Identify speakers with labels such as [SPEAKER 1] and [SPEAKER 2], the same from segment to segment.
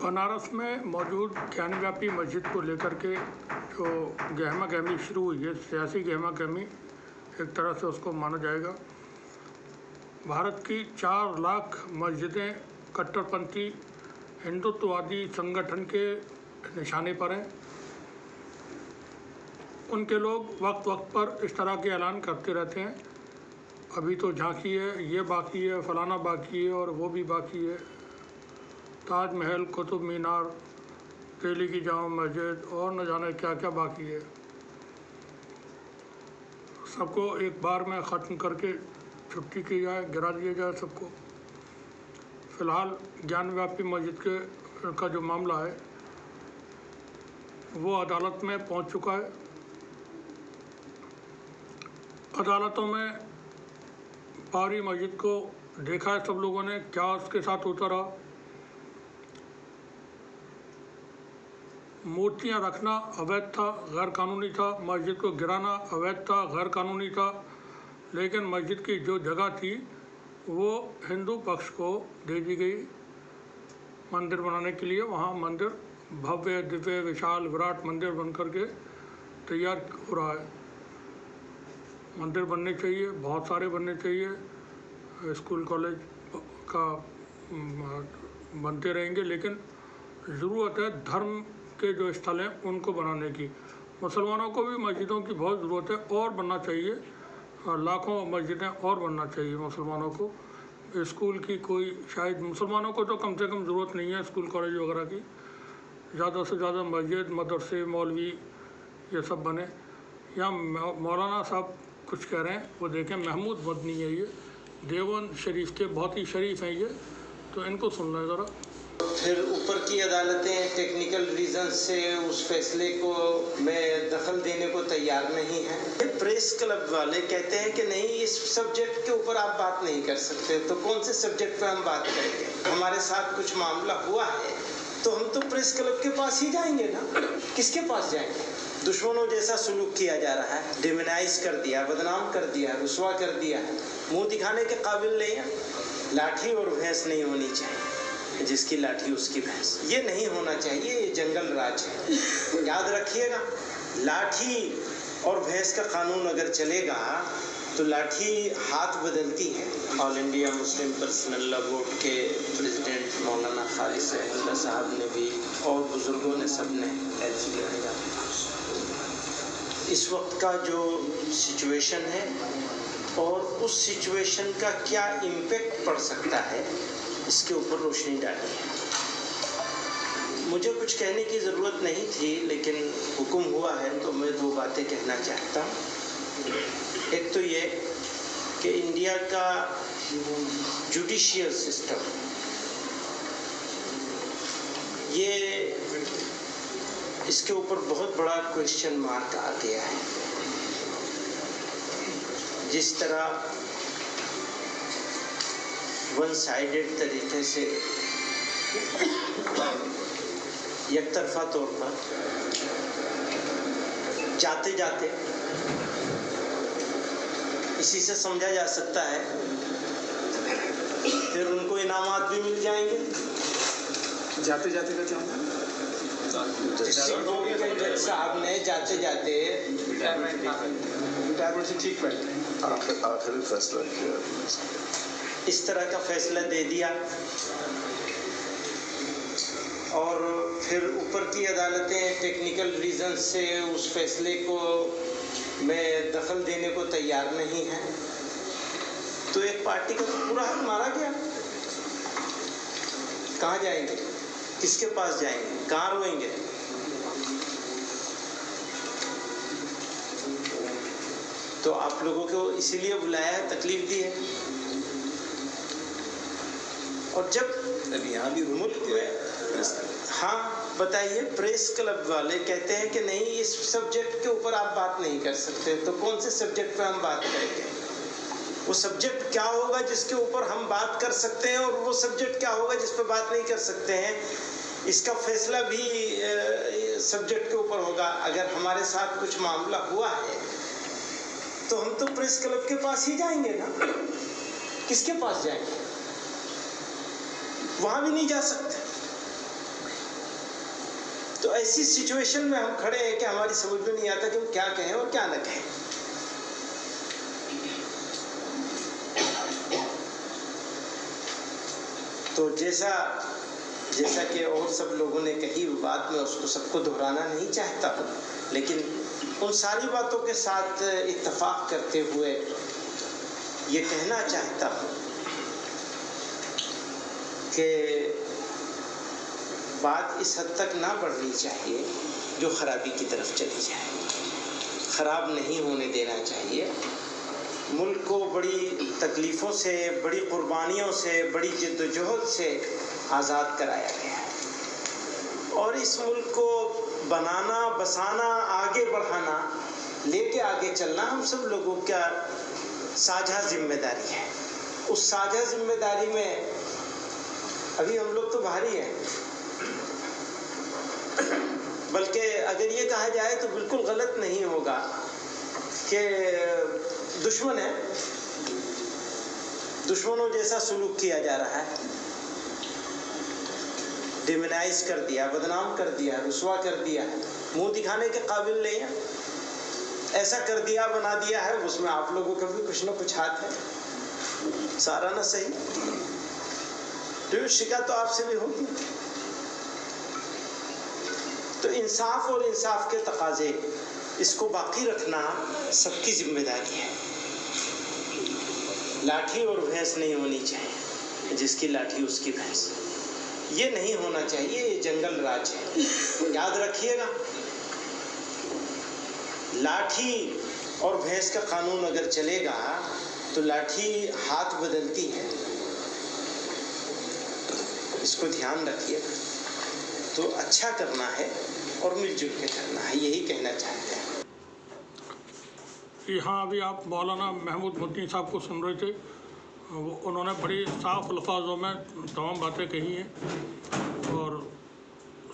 [SPEAKER 1] बनारस में मौजूद ज्ञानव्यापी मस्जिद को लेकर के जो गहमा गहमी शुरू हुई है, सियासी गहमा गहमी एक तरह से उसको माना जाएगा। भारत की 4 लाख मस्जिदें कट्टरपंथी हिंदुत्ववादी संगठन के निशाने पर हैं। उनके लोग वक्त वक्त पर इस तरह के ऐलान करते रहते हैं, अभी तो झांकी है, ये बाकी है, फलाना बाकी है और वो भी बाकी है। ताजमहल, कुतुब मीनार, दिल्ली की जामा मस्जिद और न जाने क्या क्या बाकी है। सबको एक बार में ख़त्म करके छुट्टी की जाए, गिरा दिया जाए सबको। फ़िलहाल ज्ञानव्यापी मस्जिद का जो मामला है वो अदालत में पहुंच चुका है। अदालतों में बाबरी मस्जिद को देखा है सब लोगों ने, क्या उसके साथ होता रहा। मूर्तियां रखना अवैध था, गैर कानूनी था। मस्जिद को गिराना अवैध था, गैर कानूनी था। लेकिन मस्जिद की जो जगह थी वो हिंदू पक्ष को दे दी गई मंदिर बनाने के लिए। वहाँ मंदिर भव्य दिव्य विशाल विराट मंदिर बन कर के तैयार हो रहा है। मंदिर बनने चाहिए, बहुत सारे बनने चाहिए, स्कूल कॉलेज का बनते रहेंगे, लेकिन ज़रूरत है धर्म के जो स्थल हैं उनको बनाने की। मुसलमानों को भी मस्जिदों की बहुत ज़रूरत है और बनना चाहिए, लाखों मस्जिदें और बनना चाहिए मुसलमानों को। स्कूल की कोई शायद मुसलमानों को तो कम से कम ज़रूरत नहीं है स्कूल कॉलेज वगैरह की। ज़्यादा से ज़्यादा मस्जिद, मदरसे, मौलवी ये सब बने। यहाँ मौलाना साहब कुछ कह रहे हैं वो देखें, महमूद मदनी है ये, देवबंद शरीफ के बहुत ही शरीफ हैं ये, तो इनको सुनना है ज़रा।
[SPEAKER 2] फिर ऊपर की अदालतें टेक्निकल रीजन से उस फैसले को में दखल देने को तैयार नहीं है। प्रेस क्लब वाले कहते हैं कि नहीं, इस सब्जेक्ट के ऊपर आप बात नहीं कर सकते। तो कौन से सब्जेक्ट पे हम बात करेंगे? हमारे साथ कुछ मामला हुआ है तो हम तो प्रेस क्लब के पास ही जाएंगे ना, किसके पास जाएंगे? दुश्मनों जैसा सुलूक किया जा रहा है, डिमोनाइज कर दिया, बदनाम कर दिया, रुसवा कर दिया है, मुंह दिखाने के काबिल नहीं है। लाठी और भैंस नहीं होनी चाहिए, जिसकी लाठी उसकी भैंस, ये नहीं होना चाहिए। ये जंगल राज है, याद रखिएगा। लाठी और भैंस का कानून अगर चलेगा तो लाठी हाथ बदलती है। All India Muslim personal law board के प्रेसिडेंट मौलाना खालिद अहमद साहब ने भी और बुजुर्गों ने सब ने इस वक्त का जो सिचुएशन है और उस सिचुएशन का क्या इम्पैक्ट पड़ सकता है, इसके ऊपर रोशनी डाली है। मुझे कुछ कहने की ज़रूरत नहीं थी, लेकिन हुक्म हुआ है तो मैं 2 बातें कहना चाहता हूँ। एक तो ये कि इंडिया का जुडिशियल सिस्टम, ये इसके ऊपर बहुत बड़ा क्वेश्चन मार्क आ गया है। जिस तरह वन साइडेड तरीके से एक तरफा तौर पर जाते जाते इसी से समझा जा सकता है फिर उनको इनामात भी मिल जाएंगे।
[SPEAKER 3] जाते जाते का क्या होता है?
[SPEAKER 2] जज साहब ने जाते जाते
[SPEAKER 3] रिटायरमेंट से ठीक बैठे
[SPEAKER 4] आखिरी फैसला किया,
[SPEAKER 2] इस तरह का फैसला दे दिया। और फिर ऊपर की अदालतें टेक्निकल रीजन से उस फैसले को में दखल देने को तैयार नहीं है, तो एक पार्टी का तो पूरा हक मारा गया। कहाँ जाएंगे, किसके पास जाएंगे, कहाँ रोएंगे? तो आप लोगों को इसीलिए बुलाया है, तकलीफ दी है। और जब
[SPEAKER 4] अभी यहाँ भी
[SPEAKER 2] मुल्क में, हाँ बताइए, प्रेस क्लब वाले कहते हैं कि नहीं, इस सब्जेक्ट के ऊपर आप बात नहीं कर सकते। तो कौन से सब्जेक्ट पे हम बात करेंगे? वो सब्जेक्ट क्या होगा जिसके ऊपर हम बात कर सकते हैं, और वो सब्जेक्ट क्या होगा जिस पर बात नहीं कर सकते हैं? इसका फैसला भी सब्जेक्ट के ऊपर होगा। अगर हमारे साथ कुछ मामला हुआ है तो हम तो प्रेस क्लब के पास ही जाएंगे ना, किसके पास जाएंगे? वहां भी नहीं जा सकते। तो ऐसी सिचुएशन में हम खड़े हैं कि हमारी समझ में नहीं आता कि हम क्या कहें और क्या न कहें। तो जैसा कि और सब लोगों ने कही वो बात, मैं उसको सबको दोहराना नहीं चाहता हूँ, लेकिन उन सारी बातों के साथ इत्तेफाक करते हुए ये कहना चाहता हूँ कि बात इस हद तक ना बढ़नी चाहिए जो खराबी की तरफ चली जाए। ख़राब नहीं होने देना चाहिए। मुल्क को बड़ी तकलीफ़ों से, बड़ी क़ुरबानियों से, बड़ी जद्दोजहद से आज़ाद कराया गया है और इस मुल्क को बनाना, बसाना, आगे बढ़ाना, लेके आगे चलना हम सब लोगों का साझा जिम्मेदारी है। उस साझा जिम्मेदारी में अभी हम लोग तो भारी हैं, बल्कि अगर ये कहा जाए तो बिल्कुल गलत नहीं होगा कि दुश्मन है, दुश्मनों जैसा सलूक किया जा रहा है, डिमोनाइज कर दिया, बदनाम कर दिया, रुसवा कर दिया, मुंह दिखाने के काबिल नहीं है, ऐसा कर दिया, बना दिया है। उसमें आप लोगों का भी कुछ ना कुछ हाथ है, सारा ना सही, तो शिकायत तो आपसे भी होगी। तो इंसाफ और इंसाफ के तकाजे, इसको बाकी रखना सबकी जिम्मेदारी है। लाठी और भैंस नहीं होनी चाहिए, जिसकी लाठी उसकी भैंस, ये नहीं होना चाहिए। ये जंगल राज है, याद रखिएगा। लाठी और भैंस का कानून अगर चलेगा तो लाठी हाथ बदलती है, इसको ध्यान रखिएगा। तो अच्छा करना है और मिलजुल के करना है, यही कहना चाहते हैं।
[SPEAKER 1] यहाँ अभी आप मौलाना महमूद मदनी साहब को सुन रहे थे। उन्होंने बड़ी साफ अल्फाजों में तमाम बातें कही हैं और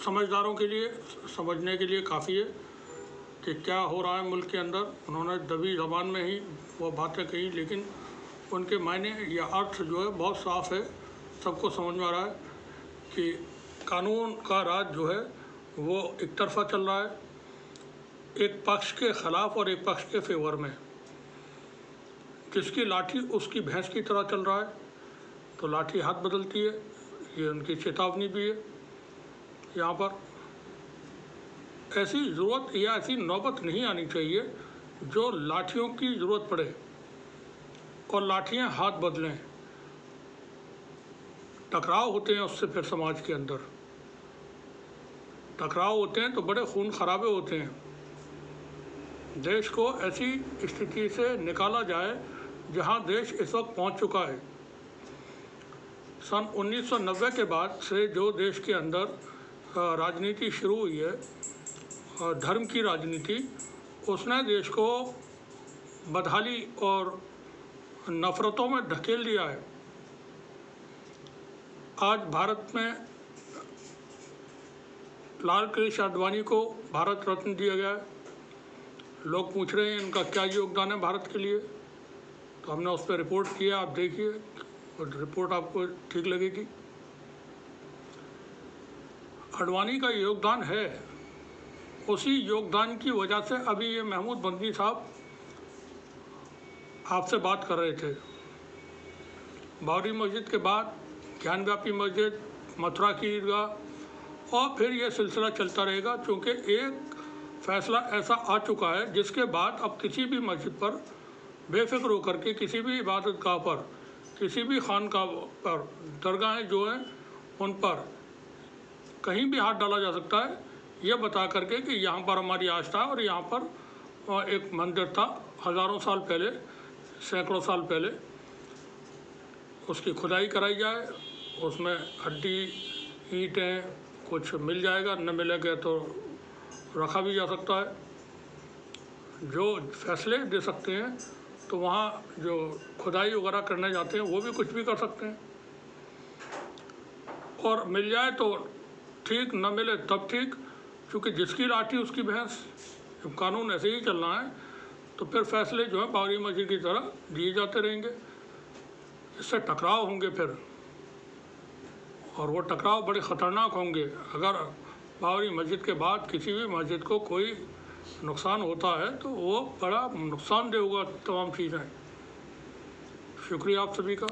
[SPEAKER 1] समझदारों के लिए समझने के लिए काफ़ी है कि क्या हो रहा है मुल्क के अंदर। उन्होंने दबी ज़बान में ही वो बातें कही, लेकिन उनके मायने या अर्थ जो है बहुत साफ़ है, सबको समझ में आ रहा है कि कानून का राज जो है वो एक तरफा चल रहा है, एक पक्ष के ख़िलाफ़ और एक पक्ष के फेवर में। जिसकी लाठी उसकी भैंस की तरह चल रहा है, तो लाठी हाथ बदलती है, ये उनकी चेतावनी भी है। यहाँ पर ऐसी ज़रूरत या ऐसी नौबत नहीं आनी चाहिए जो लाठियों की ज़रूरत पड़े और लाठियाँ हाथ बदलें, टकराव होते हैं उससे। फिर समाज के अंदर टकराव होते हैं तो बड़े खून खराबे होते हैं। देश को ऐसी स्थिति से निकाला जाए जहां देश इस वक्त पहुंच चुका है। सन 1990 के बाद से जो देश के अंदर राजनीति शुरू हुई है, धर्म की राजनीति, उसने देश को बदहाली और नफ़रतों में धकेल दिया है। आज भारत में लाल कृष्ण आडवाणी को भारत रत्न दिया गया है। लोग पूछ रहे हैं इनका क्या योगदान है भारत के लिए, तो हमने उस पर रिपोर्ट किया, आप देखिए और रिपोर्ट आपको ठीक लगेगी। आडवाणी का योगदान है, उसी योगदान की वजह से अभी ये महमूद मदनी साहब आपसे बात कर रहे थे। बाबरी मस्जिद के बाद ज्ञानव्यापी मस्जिद, मथुरा की ईदगाह, और फिर ये सिलसिला चलता रहेगा, क्योंकि एक फ़ैसला ऐसा आ चुका है जिसके बाद अब किसी भी मस्जिद पर बेफिक्र होकर के, किसी भी इबादतगाह पर, किसी भी खानकाह पर, दरगाहें जो हैं उन पर कहीं भी हाथ डाला जा सकता है, ये बता करके कि यहाँ पर हमारी आस्था है और यहाँ पर एक मंदिर था हज़ारों साल पहले, सैकड़ों साल पहले, उसकी खुदाई कराई जाए, उसमें हड्डी, ईंटें कुछ मिल जाएगा, न मिलेगा तो रखा भी जा सकता है। जो फैसले दे सकते हैं तो वहाँ जो खुदाई वगैरह करने जाते हैं वो भी कुछ भी कर सकते हैं, और मिल जाए तो ठीक, न मिले तब ठीक, क्योंकि जिसकी लाठी उसकी भैंस। जब कानून ऐसे ही चलना है तो फिर फैसले जो है बाबरी मस्जिद की तरह दिए जाते रहेंगे, इससे टकराव होंगे फिर, और वो टकराव बड़े ख़तरनाक होंगे। अगर बाबरी मस्जिद के बाद किसी भी मस्जिद को कोई नुकसान होता है तो वो बड़ा नुकसानदेह होगा तमाम चीज़ें। शुक्रिया आप सभी का।